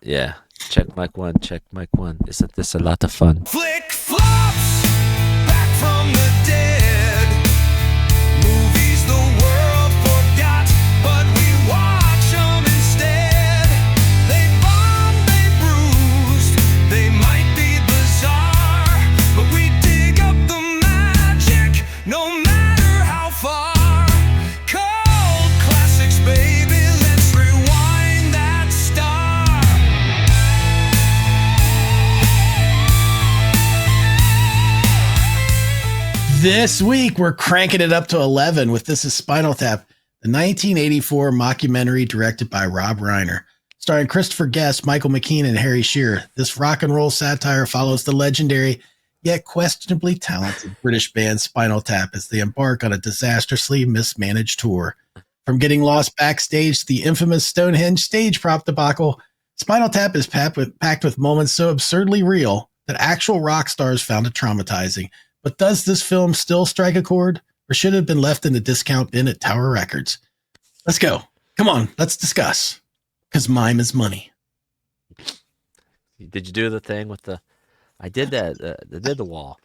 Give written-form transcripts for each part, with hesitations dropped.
Yeah. Check mic one. Check mic one. Isn't this a lot of fun? Flick flops back from the dead. Movies the world forgot, but we watch them instead. They bomb, they bruised, they might be bizarre, but we dig up the magic no matter how far. Cold classics, baby, let's rewind that star. This week, we're cranking it up to 11 with This Is Spinal Tap, the 1984 mockumentary directed by Rob Reiner. Starring Christopher Guest, Michael McKean, and Harry Shearer, this rock and roll satire follows the legendary yet questionably talented British band Spinal Tap as they embark on a disastrously mismanaged tour. From getting lost backstage to the infamous Stonehenge stage prop debacle, Spinal Tap is packed with moments so absurdly real that actual rock stars found it traumatizing. But does this film still strike a chord, or should it have been left in the discount bin at Tower Records? Let's go. Come on, let's discuss. Because mime is money. Did you do the thing with the? I did that. I did the wall.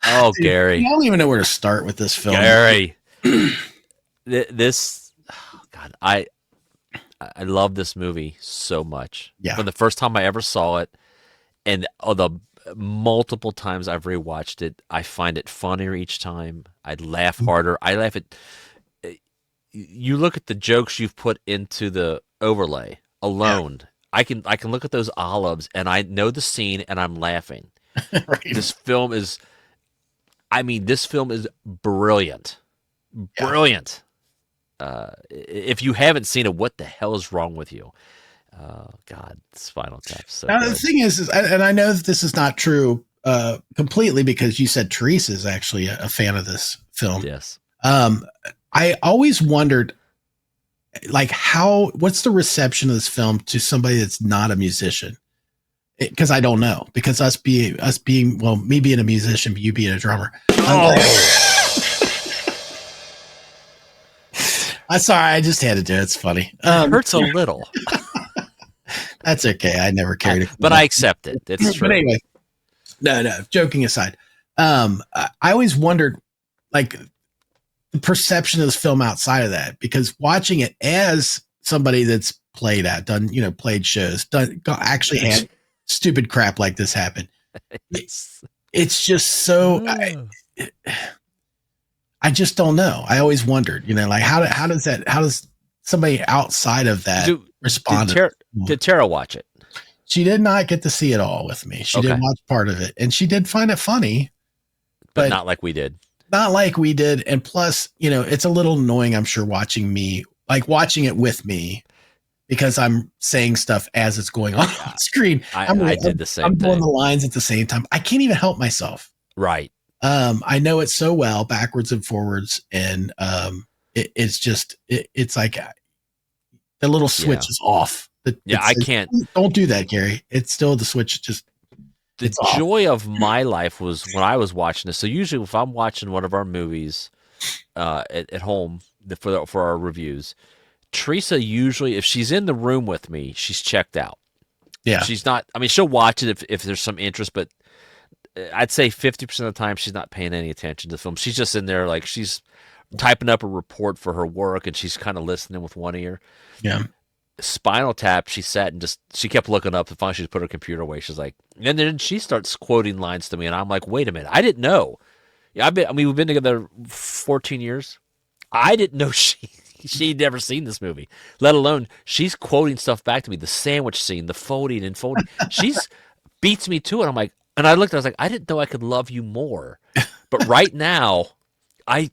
Oh, Dude, Gary. I don't even know where to start with this film. Gary. This, oh God, I love this movie so much. Yeah. From the first time I ever saw it, and the multiple times I've rewatched it, I find it funnier each time. I laugh harder. I laugh at. You look at the jokes you've put into the overlay alone. Yeah. I can look at those olives and I know the scene and I'm laughing. Right. This film is brilliant. Brilliant. If you haven't seen it, what the hell is wrong with you? God, Spinal Tap. So now, the thing is, and I know that this is not true completely because you said Teresa is actually a fan of this film. Yes. I always wondered, like, what's the reception of this film to somebody that's not a musician? Because I don't know. Because us being, well, me being a musician, you being a drummer. I'm sorry, I just had to do it. It's funny. It hurts a little. That's okay. I never carried it. But I accept it. It's true. But anyway, no, joking aside. I always wondered, like, the perception of this film outside of that, because watching it as somebody that's played shows, actually had stupid crap like this happen. It's just so, I just don't know. I always wondered, like how does somebody outside of that respond? Did Tara watch it? She did not get to see it all with me. She did watch part of it, and she did find it funny, but not like we did. Not like we did. And plus, it's a little annoying, I'm sure, watching it with me, because I'm saying stuff as it's going on screen. I did the same I'm thing. doing the lines at the same time. I can't even help myself. Right. I know it so well, backwards and forwards. And it's like the little switch is off. I can't. Don't do that, Gary. It's still the switch. The joy of my life was when I was watching this. So usually if I'm watching one of our movies at home for our reviews, Teresa usually, if she's in the room with me, she's checked out. Yeah. She's not, she'll watch it if there's some interest, but I'd say 50% of the time she's not paying any attention to the film. She's just in there, like, she's typing up a report for her work and she's kind of listening with one ear. Yeah. Spinal Tap, she sat and she kept looking up. And finally, she put her computer away. She's like, and then she starts quoting lines to me, and I'm like, wait a minute, I didn't know. Yeah, we've been together 14 years. I didn't know she'd never seen this movie, let alone she's quoting stuff back to me. The sandwich scene, the folding and folding. She's beats me to it. I'm like, and I looked, I was like, I didn't know I could love you more, but right now, I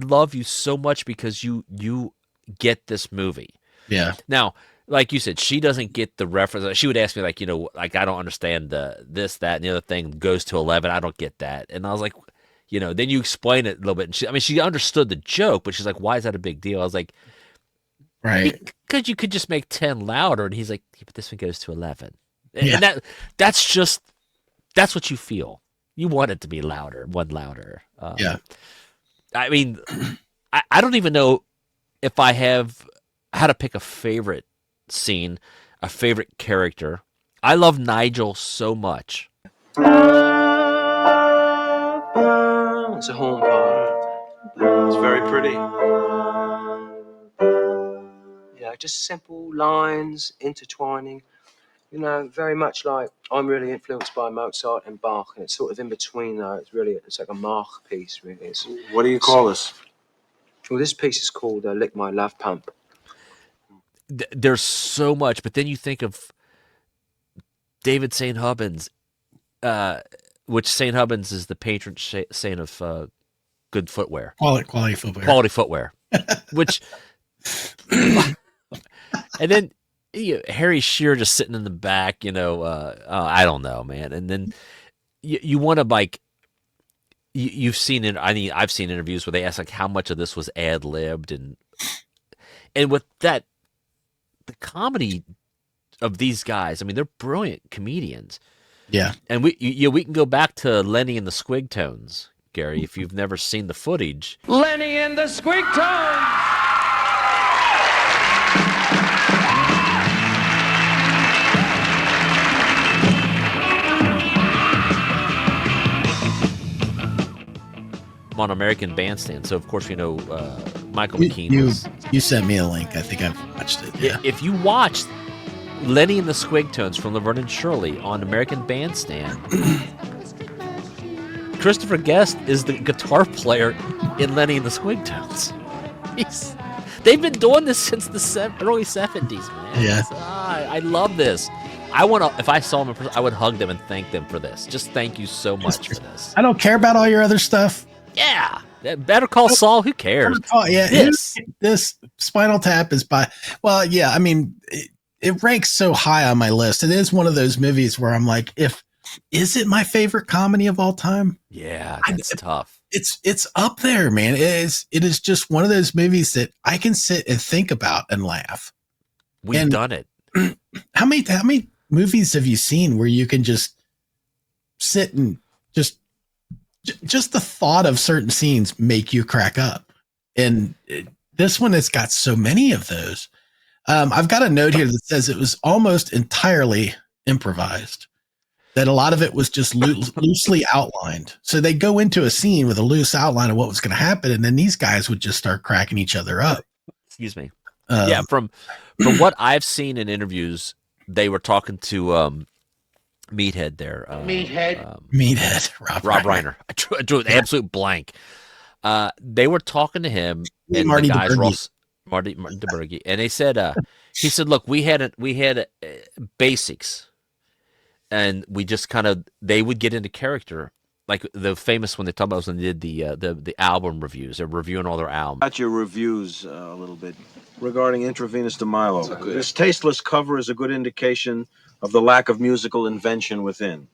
love you so much because you get this movie. Yeah. Now, like you said, she doesn't get the reference. She would ask me, like, like, I don't understand this, that, and the other thing goes to 11. I don't get that. And I was like, then you explain it a little bit. And she understood the joke, but she's like, why is that a big deal? I was like, right. Because you could just make 10 louder. And he's like, yeah, but this one goes to 11. And that's what you feel. You want it to be louder, one louder. Yeah. I don't even know if I have how to pick a favorite scene. a favorite character. I love Nigel so much. It's a horn part. It's very pretty. Yeah, just simple lines intertwining. You know, very much like I'm really influenced by Mozart and Bach, and it's sort of in between though. It's like a Mach piece, really. What do you call this? Well, this piece is called "Lick My Love Pump." There's so much, but then you think of David St. Hubbins, which St. Hubbins is the patron saint of good footwear. Quality footwear. Quality footwear. Which, and then Harry Shearer just sitting in the back, I don't know, man. And then you want to like, you've seen it. I mean, I've seen interviews where they ask like how much of this was ad-libbed, and with that, the comedy of these guys, I mean, they're brilliant comedians. Yeah. And we can go back to Lenny and the Squigtones, Gary, if you've never seen the footage. Lenny and the Squigtones! On American Bandstand. So, of course, Michael McKean. You sent me a link. I think I've watched it. Yeah. If you watched Lenny and the Squigtones from Laverne and Shirley on American Bandstand, Christopher Guest is the guitar player in Lenny and the Squigtones. They've been doing this since the early 70s, man. Yeah. I love this. If I saw them in person, I would hug them and thank them for this. Just thank you so much for this. I don't care about all your other stuff. Yeah. Better Call Saul. Who cares? This Spinal Tap is I mean, it ranks so high on my list. It is one of those movies where I'm like, is it my favorite comedy of all time? Yeah, that's tough. It's up there, man. It is just one of those movies that I can sit and think about and laugh. We've done it. How many movies have you seen where you can just sit and just the thought of certain scenes make you crack up? And this one has got so many of those. I've got a note here that says it was almost entirely improvised, that a lot of it was just loosely outlined. So they go into a scene with a loose outline of what was going to happen, and then these guys would just start cracking each other up. Excuse me. From what I've seen in interviews, they were talking to Meathead there. Meathead. Rob Reiner. I drew an absolute blank. They were talking to him and Marty the guys DiBergi. were all, Marty DiBergi, and they said, he said, look, we had basics, and we just they would get into character. Like the famous one they talk about was when they did the album reviews. They're reviewing all their albums. About your reviews a little bit regarding intravenous demylo. This tasteless cover is a good indication of the lack of musical invention within.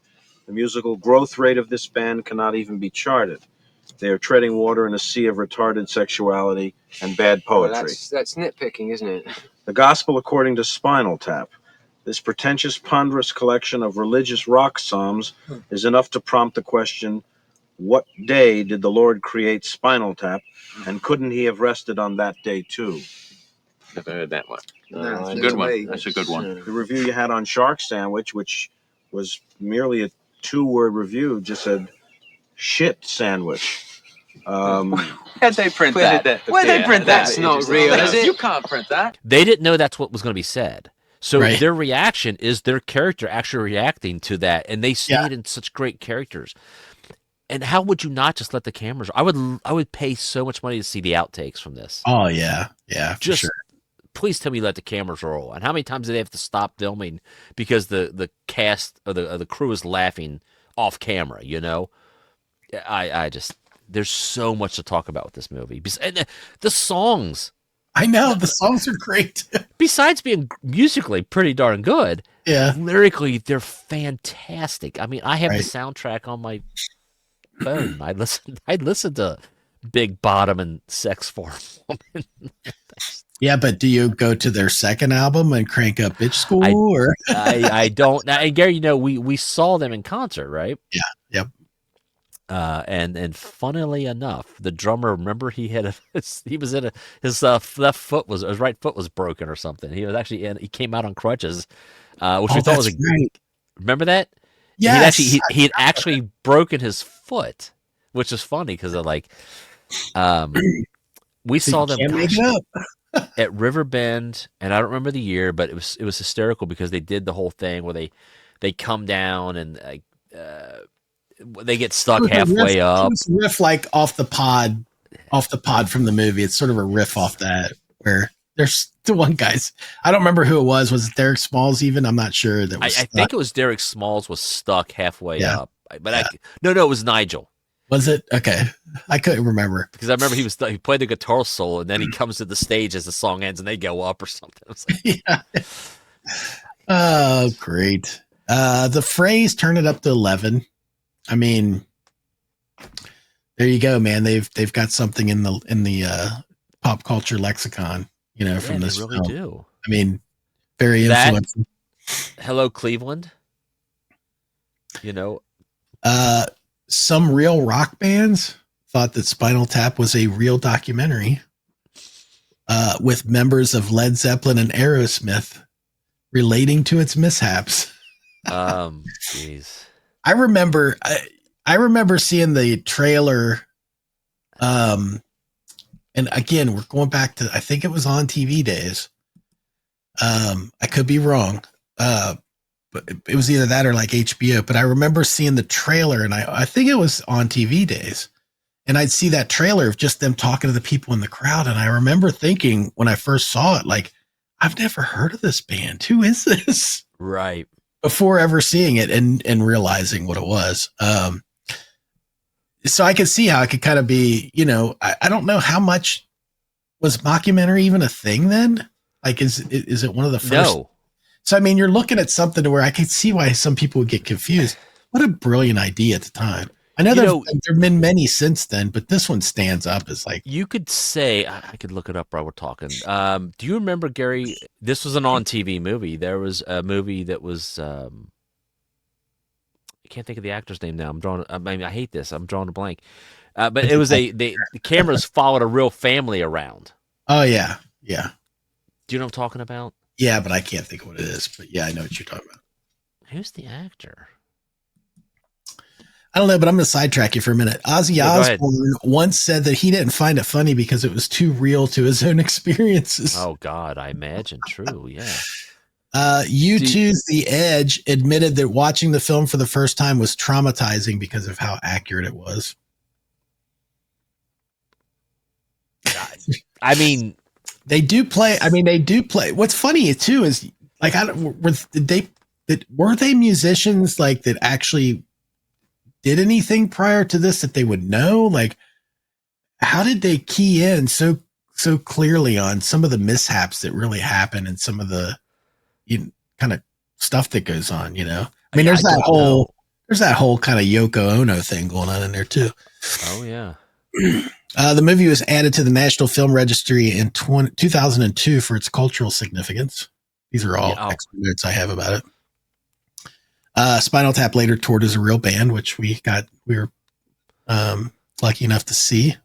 The musical growth rate of this band cannot even be charted. They are treading water in a sea of retarded sexuality and bad poetry. Well, that's nitpicking, isn't it? The Gospel According to Spinal Tap. This pretentious, ponderous collection of religious rock psalms is enough to prompt the question, what day did the Lord create Spinal Tap, and couldn't he have rested on that day too? Never heard that one. No, Good one. That's a good one. The review you had on Shark Sandwich, which was merely a 2-word review, just said, shit sandwich. Where'd they print that? Where'd they print that? That's not real, is it? You can't print that. They didn't know that's what was going to be said. So Right. their reaction is their character actually reacting to that, and they stayed in such great characters. And how would you not just let the cameras? I would pay so much money to see the outtakes from this. Oh yeah, for Just sure. please tell me you let the cameras roll. And how many times did they have to stop filming because the cast or the crew is laughing off camera? I just there's so much to talk about with this movie. And the songs. I know the songs are great. Besides being musically pretty darn good, Yeah, lyrically they're fantastic. I mean, I have the soundtrack on my phone. I listen to Big Bottom and Sex for a Woman. yeah. But do you go to their second album and crank up Bitch School? Or I don't. Now, and Gary, we saw them in concert, right? Yeah. Yep. And funnily enough, the drummer, remember he was in his his right foot was broken or something. He was actually he came out on crutches, which we thought was right. remember that? Yes, He'd actually broken his foot, which is funny because of like, we saw them can't make it up. at Riverbend, and I don't remember the year, but it was hysterical because they did the whole thing where they come down and they get stuck halfway up. It's a riff like off the pod from the movie. It's sort of a riff off that where there's the one guy's. I don't remember who it was. Was it Derek Smalls? Even I'm not sure. That was I think it was Derek Smalls was stuck halfway up, but yeah. No, it was Nigel. Was it? Okay, I couldn't remember Because I remember he played the guitar solo, and then he comes to the stage as the song ends, and they go up or something. I was like, yeah. Oh, great. The phrase "turn it up to 11." I mean, there you go, man. They've got something in the pop culture lexicon, from this they really film. do. I mean, very influential. Hello, Cleveland. Some real rock bands thought that Spinal Tap was a real documentary, with members of Led Zeppelin and Aerosmith relating to its mishaps. Jeez. I remember seeing the trailer. And again, we're going back to, I think it was on TV days. I could be wrong. But it was either that or like HBO, but I remember seeing the trailer, and I think it was on TV days, and I'd see that trailer of just them talking to the people in the crowd. And I remember thinking when I first saw it, like, I've never heard of this band. Who is this? Right. Before ever seeing it and realizing what it was. So I could see how it could kind of be, I don't know how much was mockumentary even a thing then? Like, is it one of the first? No. So, I mean, you're looking at something where I could see why some people would get confused. What a brilliant idea at the time. I know there have been many since then, but this one stands up as like. You could say, I could look it up while we're talking. Do you remember, Gary, this was an on-TV movie. There was a movie that was, I can't think of the actor's name now. I hate this. I'm drawing a blank. But it was the cameras followed a real family around. Oh, yeah. Yeah. Do you know what I'm talking about? Yeah, but I can't think of what it is. But yeah, I know what you're talking about. Who's the actor? I don't know, but I'm going to sidetrack you for a minute. Ozzy Osbourne once said that he didn't find it funny because it was too real to his own experiences. Oh, God, I imagine. True, yeah. U2's The Edge admitted that watching the film for the first time was traumatizing because of how accurate it was. I mean... They do play. What's funny too is like, were they musicians like that actually did anything prior to this that they would know? Like, how did they key in so clearly on some of the mishaps that really happen and some of the kind of stuff that goes on? I mean, there's that whole kind of Yoko Ono thing going on in there too. Oh yeah. The movie was added to the National Film Registry in 2002 for its cultural significance. These are all extra notes I have about it. Spinal Tap later toured as a real band, which we were lucky enough to see.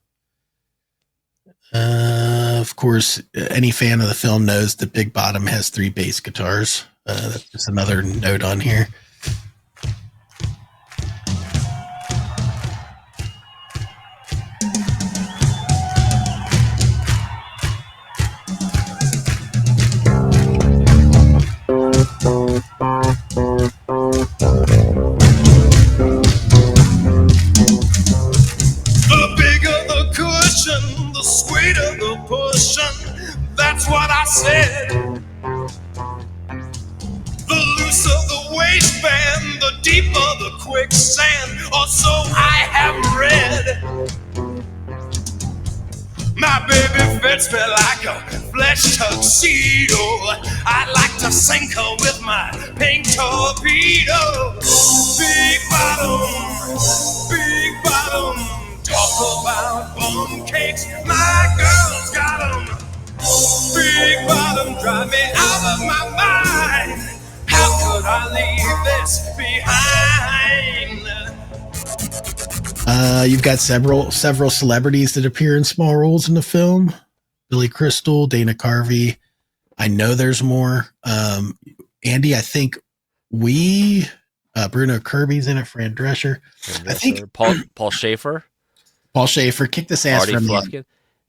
Of course, any fan of the film knows that Big Bottom has 3 bass guitars. That's just another note on here. The bigger the cushion, the sweeter the pushing. That's what I said. The looser the waistband, the deeper the quicksand, or so I have read. My baby fits me like a flesh tuxedo. I like to sink her with my pink torpedo. Big bottom, talk about bum cakes. My girl's got 'em. Big bottom, drive me out of my mind. How could I leave this behind? You've got several celebrities that appear in small roles in the film. Billy Crystal, Dana Carvey. I know there's more. Andy, I think Bruno Kirby's in it. Fran Drescher. I think Paul Schaefer. Paul Schaefer. Kick this ass for a man. Flekman.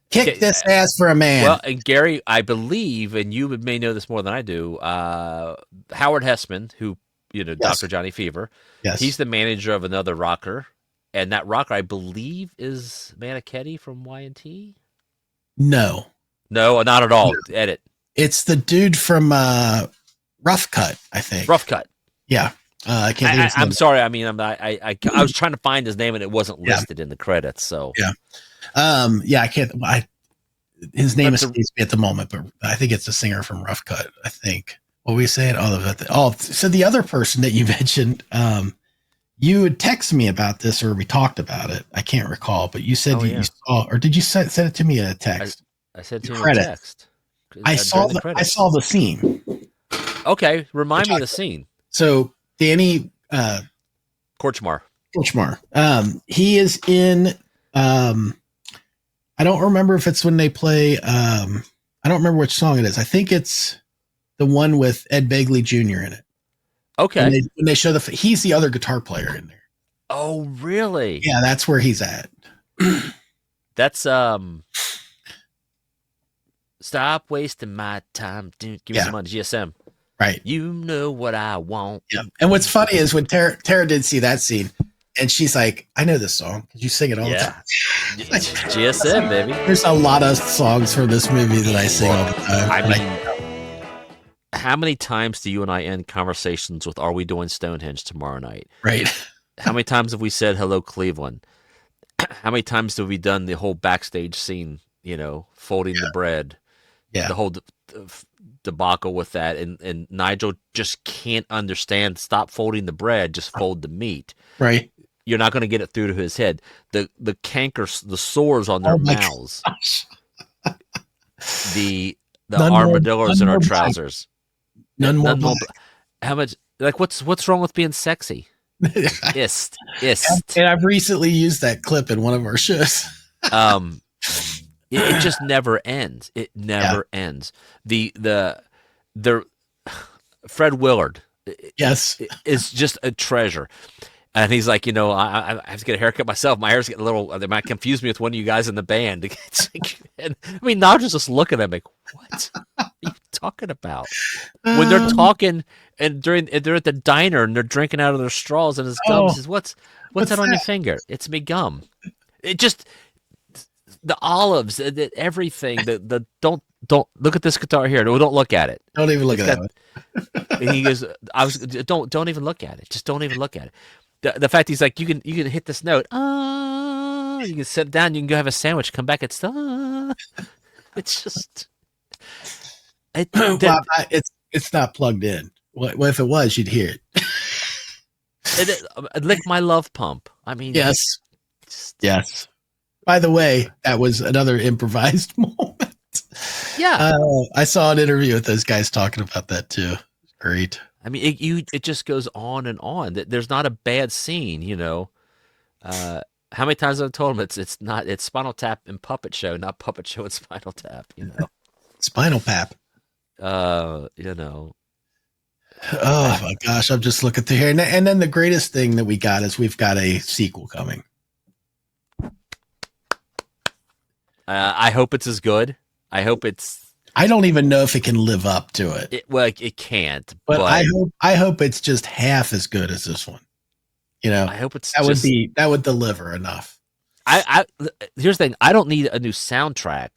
Kick this ass for a man. Well, and Gary, I believe, and you may know this more than I do. Howard Hessman, who Yes. Dr. Johnny Fever. Yes. He's the manager of another rocker, and that rocker, I believe, is Manichetti from Y&T. No, not at all. Edit. it's the dude from Rough Cut, I think. Rough Cut. Yeah. I can't think of his I'm name. sorry. I mean, I was trying to find his name and it wasn't listed in the credits. So Yeah. I can't. His name escapes me at the moment, but I think it's the singer from Rough Cut. I think. What were we saying? So the other person that you mentioned, you would text me about this, or we talked about it. I can't recall, but you said you saw, or did you send it to me in a text? I said to you in a text. I saw the scene. Okay, remind me of the scene. So Danny Korchmar. He is in. I don't remember if it's when they play. I don't remember which song it is. I think it's the one with Ed Begley Jr. in it. Okay. When they show he's the other guitar player in there. Oh, really? Yeah, that's where he's at. That's stop wasting my time. Dude, give me some money, GSM. Right. You know what I want. Yeah. And what's funny is when Tara did see that scene, and she's like, "I know this song because you sing it all the time." GSM, baby. There's a lot of songs from this movie that I sing all the time. I mean, how many times do you and I end conversations with, "Are we doing Stonehenge tomorrow night?" Right. How many times have we said "Hello, Cleveland"? How many times have we done the whole backstage scene? Folding the bread. Yeah. The whole debacle with that, and Nigel just can't understand. Stop folding the bread. Just fold the meat. Right. You're not going to get it through to his head. The cankers, the sores on their mouths. The armadillos in our trousers. None more. How much? Like, what's wrong with being sexy? Ist. And I've recently used that clip in one of our shows. It just never ends. It never ends. The Fred Willard, yes, is just a treasure. And he's like, I have to get a haircut myself. My hair's getting a little. They might confuse me with one of you guys in the band. And I mean, Nigel's just looking at me, what are you talking about? When they're talking and they're at the diner and they're drinking out of their straws, and his gum says, "What's that on your finger?" It's me gum. It just the olives, everything. The don't look at this guitar here. No, don't look at it. Don't even look at that one. And he goes, don't even look at it. Just don't even look at it. The fact he's like, you can hit this note. You can sit down. You can go have a sandwich. Come back. It's just. It's not plugged in. Well, if it was, you'd hear it. Lick my love pump. I mean, yes. By the way, that was another improvised moment. Yeah. I saw an interview with those guys talking about that too. Great. I mean, it just goes on and on. There's not a bad scene, How many times have I told him it's Spinal Tap and Puppet Show, not Puppet Show and Spinal Tap, Spinal Tap. Oh my gosh, I'm just looking through here. And then the greatest thing that we got is we've got a sequel coming. I hope it's as good. I hope it's. I don't even know if it can live up to it. It can't. But I hope it's just half as good as this one. I hope it's that would deliver enough. Here's the thing. I don't need a new soundtrack.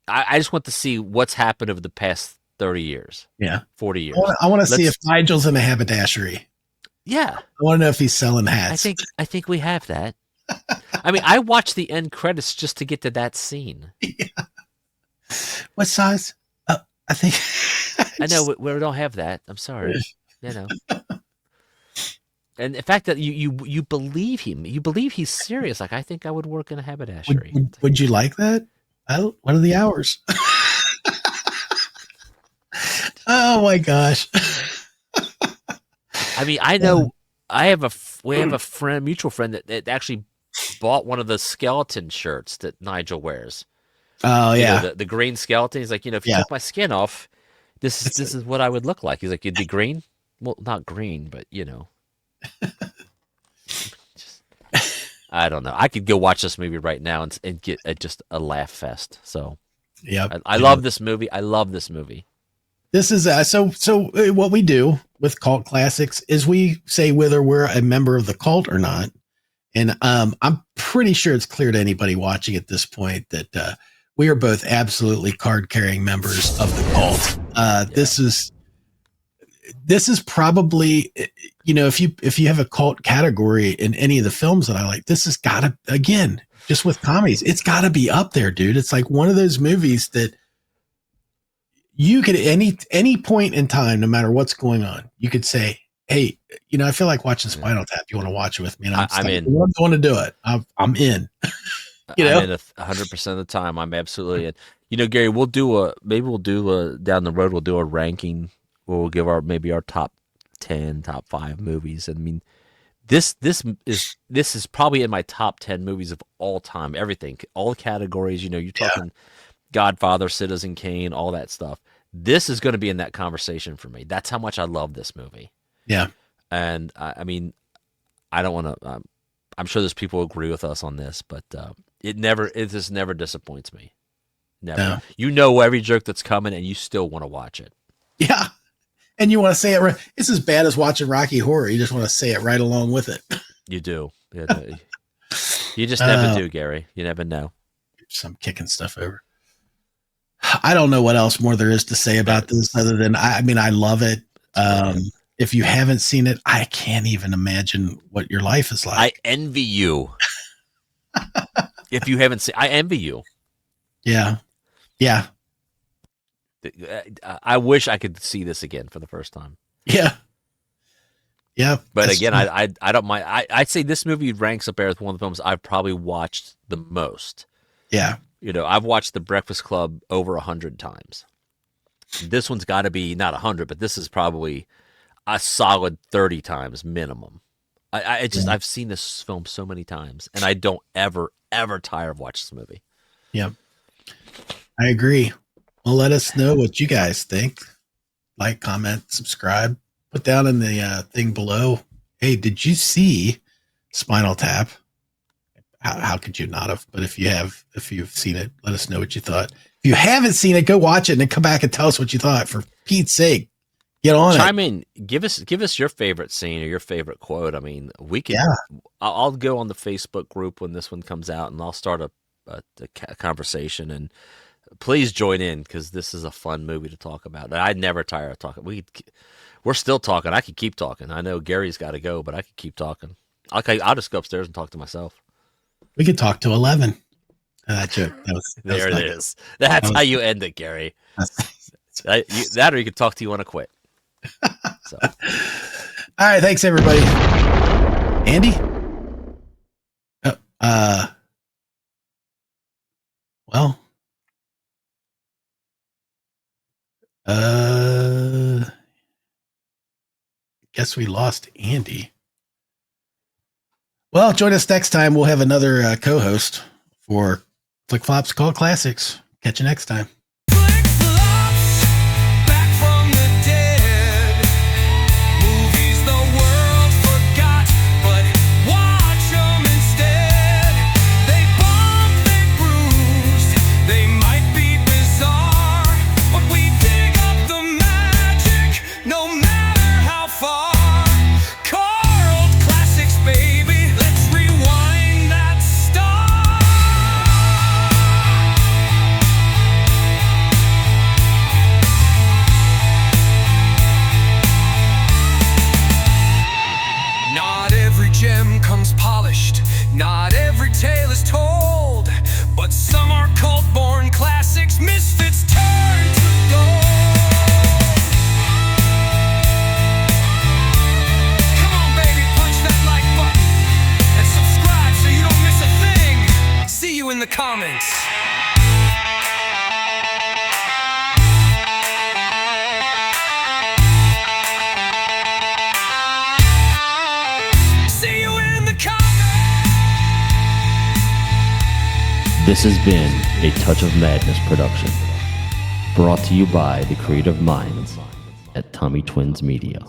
I just want to see what's happened over the past 30 years. Yeah. 40 years. I want to see if Nigel's in a haberdashery. Yeah. I want to know if he's selling hats. I think we have that. I mean, I watched the end credits just to get to that scene. Yeah. What size? I think. I know we don't have that. I'm sorry. And the fact that you believe him, you believe he's serious. Like, I think I would work in a haberdashery. Would you like that? What are the hours? Oh my gosh. I mean, I know we have a mutual friend that actually bought one of the skeleton shirts that Nigel wears. Oh yeah, the green skeleton. He's like, if you took my skin off, this is what I would look like. He's like, you'd be green. Well, not green, but just, I don't know. I could go watch this movie right now and get just a laugh fest. So yeah, I love this movie. I love this movie. This is so what we do with cult classics is we say whether we're a member of the cult or not. And I'm pretty sure it's clear to anybody watching at this point that we are both absolutely card-carrying members of the cult. This is probably, if you have a cult category in any of the films that I like, this has got to, again, just with comedies, it's got to be up there, dude. It's like one of those movies that you could at any point in time, no matter what's going on, you could say, hey, I feel like watching Spinal Tap. You want to watch it with me? And I'm in. I'm going to do it. I'm in. I'm in 100% of the time. I'm absolutely in. Gary, we'll do down the road. We'll do a ranking. We'll give our top 10, top 5 movies. I mean, this is probably in my top 10 movies of all time. Everything, all categories. You're talking Godfather, Citizen Kane, all that stuff. This is going to be in that conversation for me. That's how much I love this movie. Yeah. And I mean, I don't want to, I'm sure there's people who agree with us on this, but it just never disappoints me. Never. No. Every joke that's coming and you still want to watch it. Yeah. And you want to say it right. It's as bad as watching Rocky Horror. You just want to say it right along with it. You do. You just never do, Gary. You never know. I'm kicking stuff over. I don't know what else more there is to say about this other than, I love it. If you haven't seen it, I can't even imagine what your life is like. I envy you. If you haven't seen, I envy you. Yeah. Yeah. I wish I could see this again for the first time. Yeah. Yeah. But again, I don't mind. I'd say this movie ranks up there with one of the films I've probably watched the most. Yeah. I've watched The Breakfast Club over 100 times. This one's got to be not 100, but this is probably a solid 30 times minimum. I've seen this film so many times, and I don't ever tire of watching this movie. Yeah, I agree. Well, let us know what you guys think. Like, comment, subscribe. Put down in the thing below. Hey, did you see Spinal Tap? How could you not have? But if you've seen it, let us know what you thought. If you haven't seen it, go watch it and then come back and tell us what you thought. For Pete's sake, get on it. Chime in. Give us your favorite scene or your favorite quote. I mean, we can. Yeah. I'll go on the Facebook group when this one comes out, and I'll start a conversation. And please join in because this is a fun movie to talk about. I never tire of talking. We're still talking. I could keep talking. I know Gary's got to go, but I could keep talking. I'll just go upstairs and talk to myself. We could talk to 11. Joke. There it is. That's how you end it, Gary. That or you could talk to you want to quit. So. All right. Thanks, everybody. Andy? Guess we lost Andy. Well, join us next time. We'll have another co-host for Flick Flops Cult Classics. Catch you next time. This has been a Touch of Madness production, brought to you by the creative minds at Tommy Twins Media.